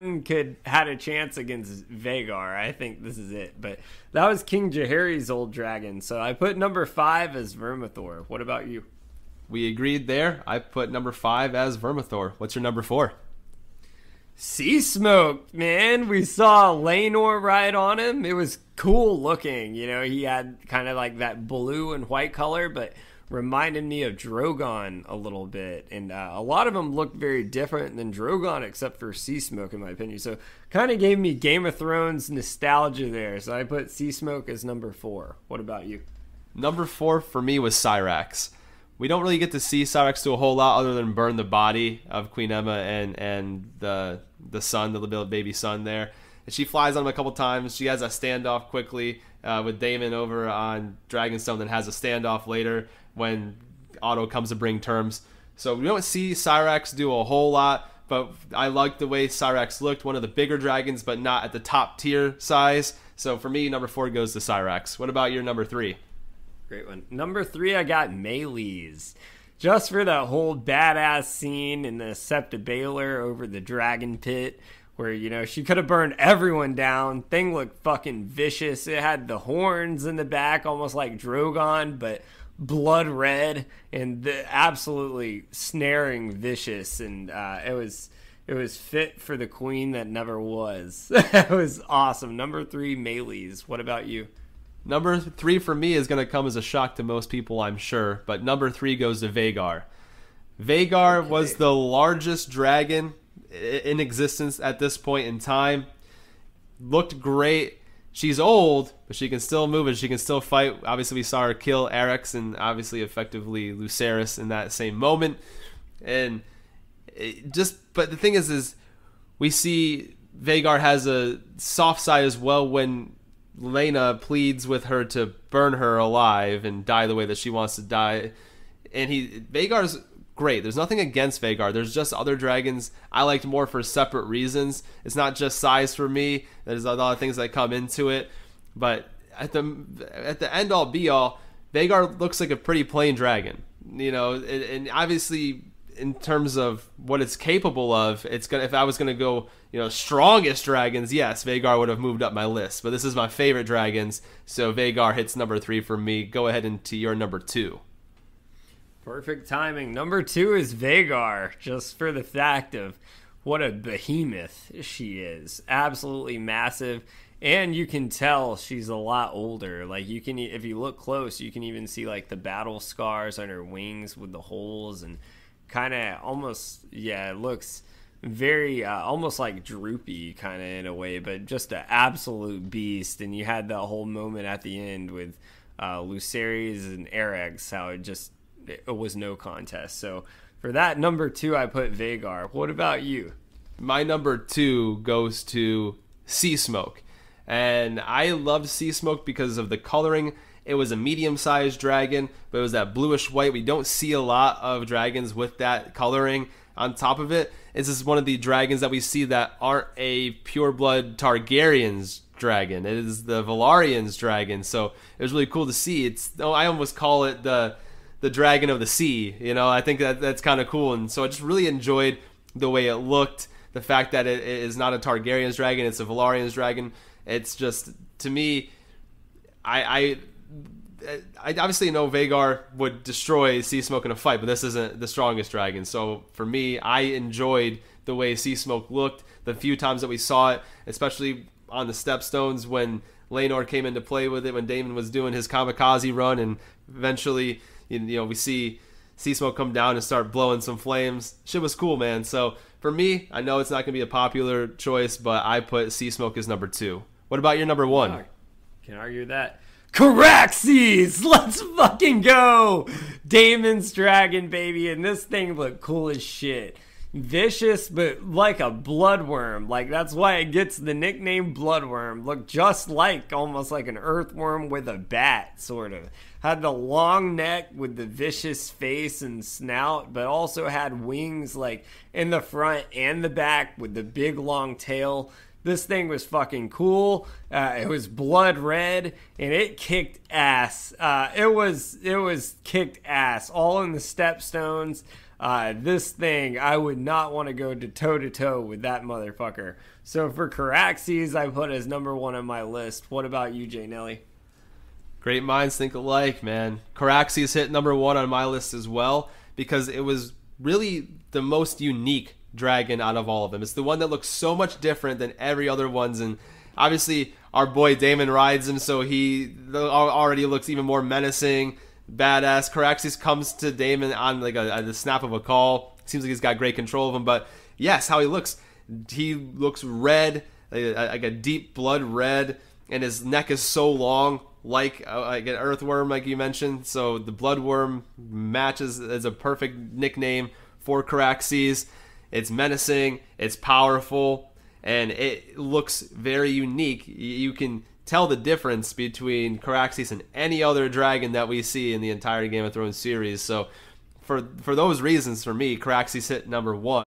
could had a chance against Vagar. I think this is it. But that was King Jaehaerys old dragon. So I put number 5 as Vermithor. What about you? We agreed there. I put number 5 as Vermithor. What's your number 4? Sea Smoke, man. We saw Laenor ride on him. It was cool looking. You know, he had kind of like that blue and white color, but reminded me of Drogon a little bit. And a lot of them looked very different than Drogon, except for Sea Smoke, in my opinion. So kind of gave me Game of Thrones nostalgia there. So I put Sea Smoke as number 4. What about you? Number 4 for me was Syrax. We don't really get to see Syrax do a whole lot other than burn the body of Queen Emma and the son, the little baby son there. And she flies on him a couple times. She has a standoff quickly with Daemon over on Dragonstone, then has a standoff later when Otto comes to bring terms. So we don't see Syrax do a whole lot, but I like the way Syrax looked. One of the bigger dragons, but not at the top tier size. So for me, number 4 goes to Syrax. What about your number 3? Great one. Number 3, I got Melees. Just for that whole badass scene in the Septa Baelor over the dragon pit where, you know, she could have burned everyone down. Thing looked fucking vicious. It had the horns in the back, almost like Drogon, but blood red and absolutely snaring vicious. And it was fit for the queen that never was. It was awesome. Number 3, Melees. What about you? Number 3 for me is going to come as a shock to most people, I'm sure, but number 3 goes to Vhagar. Vhagar was the largest dragon in existence at this point in time. Looked great. She's old, but she can still move and she can still fight. Obviously, we saw her kill Eryx and obviously effectively Lucerys in that same moment. And but the thing is we see Vhagar has a soft side as well when Laena pleads with her to burn her alive and die the way that she wants to die. And Vhagar's great. There's nothing against Vhagar. There's just other dragons I liked more for separate reasons. It's not just size for me. There's a lot of things that come into it. But at the end all be all, Vhagar looks like a pretty plain dragon. You know, and obviously in terms of what it's capable of, if I was gonna go, you know, strongest dragons, yes, Vhagar would have moved up my list. But this is my favorite dragons, so Vhagar hits number 3 for me. Go ahead into your number 2. Perfect timing. Number 2 is Vhagar, just for the fact of what a behemoth she is. Absolutely massive. And you can tell she's a lot older. Like, you can, if you look close, you can even see like the battle scars on her wings with the holes, and kind of almost, yeah, it looks very almost like droopy kind of in a way, but just an absolute beast. And you had that whole moment at the end with Lucerys and Eryx, how it was no contest. So for that, number 2, I put Vhagar. What about you? My number 2 goes to Sea Smoke. And I loved Sea Smoke because of the coloring. It was a medium-sized dragon, but it was that bluish-white. We don't see a lot of dragons with that coloring on top of it. This is one of the dragons that we see that aren't a pure-blood Targaryen's dragon. It is the Valarian's dragon, so it was really cool to see. I almost call it the dragon of the sea. You know, I think that's kind of cool, and so I just really enjoyed the way it looked. The fact that it is not a Targaryen's dragon, it's a Valarian's dragon. It's just, to me, I obviously know Vhagar would destroy Sea Smoke in a fight, but this isn't the strongest dragon. So for me, I enjoyed the way Sea Smoke looked the few times that we saw it, especially on the Stepstones when Laenor came into play with it, when Daemon was doing his kamikaze run, and eventually, you know, we see Sea Smoke come down and start blowing some flames. Shit was cool, man. So for me, I know it's not going to be a popular choice, but I put Sea Smoke as number 2. What about your number 1? Can't argue that. Caraxes! Let's fucking go! Daemon's dragon, baby, and this thing looked cool as shit. Vicious, but like a bloodworm. Like, that's why it gets the nickname Bloodworm. Looked just like, almost like an earthworm with a bat, sort of. Had the long neck with the vicious face and snout, but also had wings, like, in the front and the back with the big long tail. This thing was fucking cool. It was blood red, and it kicked ass. It was kicked ass. All in the Stepstones. This thing, I would not want to go to toe with that motherfucker. So for Caraxes, I put as number 1 on my list. What about you, J. Nelly? Great minds think alike, man. Caraxes hit number 1 on my list as well because it was really the most unique dragon out of all of them. It's the one that looks so much different than every other ones, and obviously our boy Damon rides him, so he already looks even more menacing, badass. Caraxes comes to Damon on like the snap of a call. Seems like he's got great control of him, but yes, how he looks red, like a deep blood red, and his neck is so long, like an earthworm, like you mentioned. So the bloodworm matches as a perfect nickname for Caraxes. It's menacing, it's powerful, and it looks very unique. You can tell the difference between Caraxes and any other dragon that we see in the entire Game of Thrones series. So for those reasons, for me, Caraxes hit number 1.